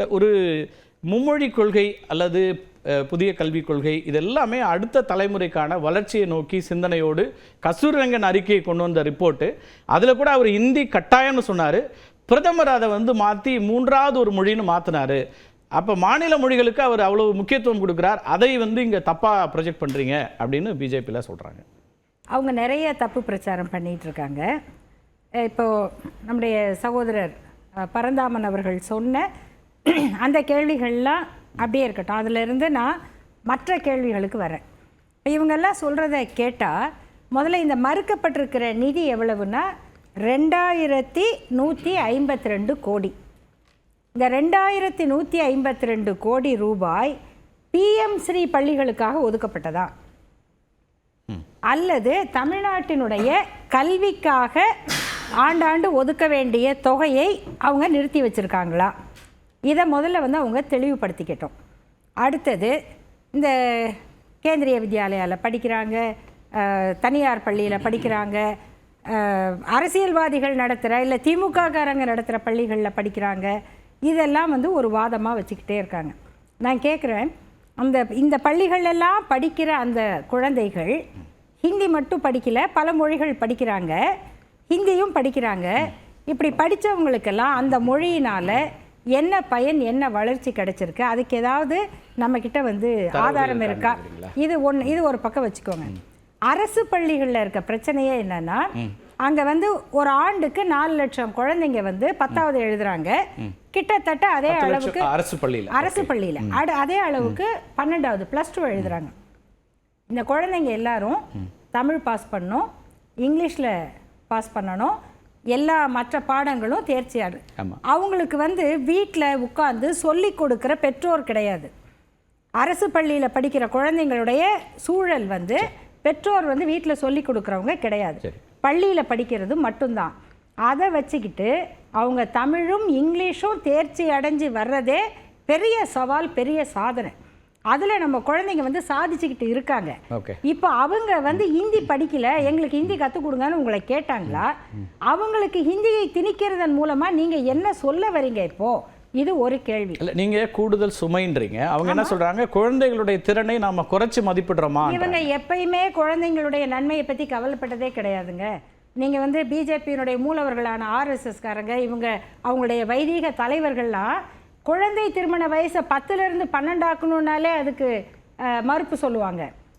ஒரு மும்மொழி கொள்கை அல்லது புதிய கல்விக் கொள்கை இதெல்லாமே அடுத்த தலைமுறைக்கான வளர்ச்சியை நோக்கி சிந்தனையோடு கஸ்தூரிரங்கன் அறிக்கையை கொண்டு வந்த ரிப்போர்ட்டு. அதில் கூட அவர் இந்தி கட்டாயம்னு சொன்னார். பிரதமர் அதை மாற்றி மூன்றாவது ஒரு மொழின்னு மாற்றினார். அப்போ மாநில மொழிகளுக்கு அவர் அவ்வளோ முக்கியத்துவம் கொடுக்குறார். அதை இங்கே தப்பாக ப்ரொஜெக்ட் பண்ணுறீங்க அப்படின்னு பிஜேபியில் சொல்கிறாங்க. அவங்க நிறைய தப்பு பிரச்சாரம் பண்ணிகிட்டு இருக்காங்க. இப்போது நம்முடைய சகோதரர் பரந்தாமன் அவர்கள் சொன்ன அந்த கேள்விகள்லாம் அப்படியே இருக்கட்டும். அதிலிருந்து நான் மற்ற கேள்விகளுக்கு வரேன். இவங்கெல்லாம் சொல்கிறத கேட்டால் முதல்ல இந்த மறுக்கப்பட்டிருக்கிற நிதி எவ்வளவுன்னா 2152 கோடி. இந்த 2152 கோடி ரூபாய் பிஎம் ஸ்ரீ பள்ளிகளுக்காக ஒதுக்கப்பட்டதா அல்லது தமிழ்நாட்டினுடைய கல்விக்காக ஆண்டாண்டு ஒதுக்க வேண்டிய தொகையை அவங்க நிறுத்தி வச்சுருக்காங்களா? இதை முதல்ல அவங்க தெளிவுபடுத்திக்கிட்டோம். அடுத்தது இந்த கேந்திரிய வித்யாலயாவில் படிக்கிறாங்க, தனியார் பள்ளியில் படிக்கிறாங்க, அரசியல்வாதிகள் நடத்துகிற இல்லை திமுககாரங்க நடத்துகிற பள்ளிகளில் படிக்கிறாங்க. இதெல்லாம் ஒரு வாதமாக வச்சுக்கிட்டே இருக்காங்க. நான் கேட்குறேன், இந்த பள்ளிகளெல்லாம் படிக்கிற அந்த குழந்தைகள் ஹிந்தி மட்டும் படிக்கலை, பல மொழிகள் படிக்கிறாங்க, ஹிந்தியும் படிக்கிறாங்க. இப்படி படித்தவங்களுக்கெல்லாம் அந்த மொழியினால் என்ன பயன், என்ன வளர்ச்சி கிடைச்சிருக்கு? அதுக்கு ஏதாவது நம்மக்கிட்ட ஆதாரம் இருக்கா? இது ஒரு பக்கம் வச்சுக்கோங்க. அரசு பள்ளிகளில் இருக்க பிரச்சனையே என்னன்னா, அங்கே ஒரு ஆண்டுக்கு 4 லட்சம் குழந்தைங்க 10வது எழுதுறாங்க. கிட்டத்தட்ட அதே அளவுக்கு அரசு பள்ளியில் அதே அளவுக்கு 12வது +2 எழுதுறாங்க. இந்த குழந்தைங்க எல்லாரும் தமிழ் பாஸ் பண்ணணும், இங்கிலீஷில் பாஸ் பண்ணணும், எல்லா மற்ற பாடங்களும் தேர்ச்சியாடு. அவங்களுக்கு வீட்டில் உட்கார்ந்து சொல்லி கொடுக்குற பெற்றோர் கிடையாது. அரசு பள்ளியில் படிக்கிற குழந்தைங்களுடைய சூழல் பெற்றோர் வீட்டில் சொல்லி கொடுக்குறவங்க கிடையாது, பள்ளியில் படிக்கிறது மட்டும்தான். அதை வச்சுக்கிட்டு அவங்க தமிழும் இங்கிலீஷும் தேர்ச்சி அடைஞ்சு வர்றதே பெரிய சவால், பெரிய சாதனை. அதில் நம்ம குழந்தைங்க சாதிச்சுக்கிட்டு இருக்காங்க. இப்போ அவங்க ஹிந்தி படிக்கல, எங்களுக்கு ஹிந்தி கற்றுக் கொடுங்கன்னு உங்களை கேட்டாங்களா? அவங்களுக்கு ஹிந்தியை திணிக்கிறதன் மூலமாக நீங்கள் என்ன சொல்ல வரீங்க? இப்போது இது ஒரு கேள்வி. இல்லை, நீங்கள் கூடுதல் சுமைன்றீங்க. அவங்க என்ன சொல்கிறாங்க, குழந்தைகளுடைய திறனை நாம் குறைச்சி மதிப்பிடுறோமா? இவங்க எப்பயுமே குழந்தைங்களுடைய நன்மையை பற்றி கவலைப்பட்டதே கிடையாதுங்க. நீங்கள் பிஜேபியினுடைய மூலவர்களான ஆர்எஸ்எஸ்காரங்க, இவங்க அவங்களுடைய வைதீக தலைவர்கள்லாம் குழந்தை திருமண வயசை 10லேருந்து 12 ஆக்கணுன்னாலே அதுக்கு மறுப்பு சொல்லுவாங்க.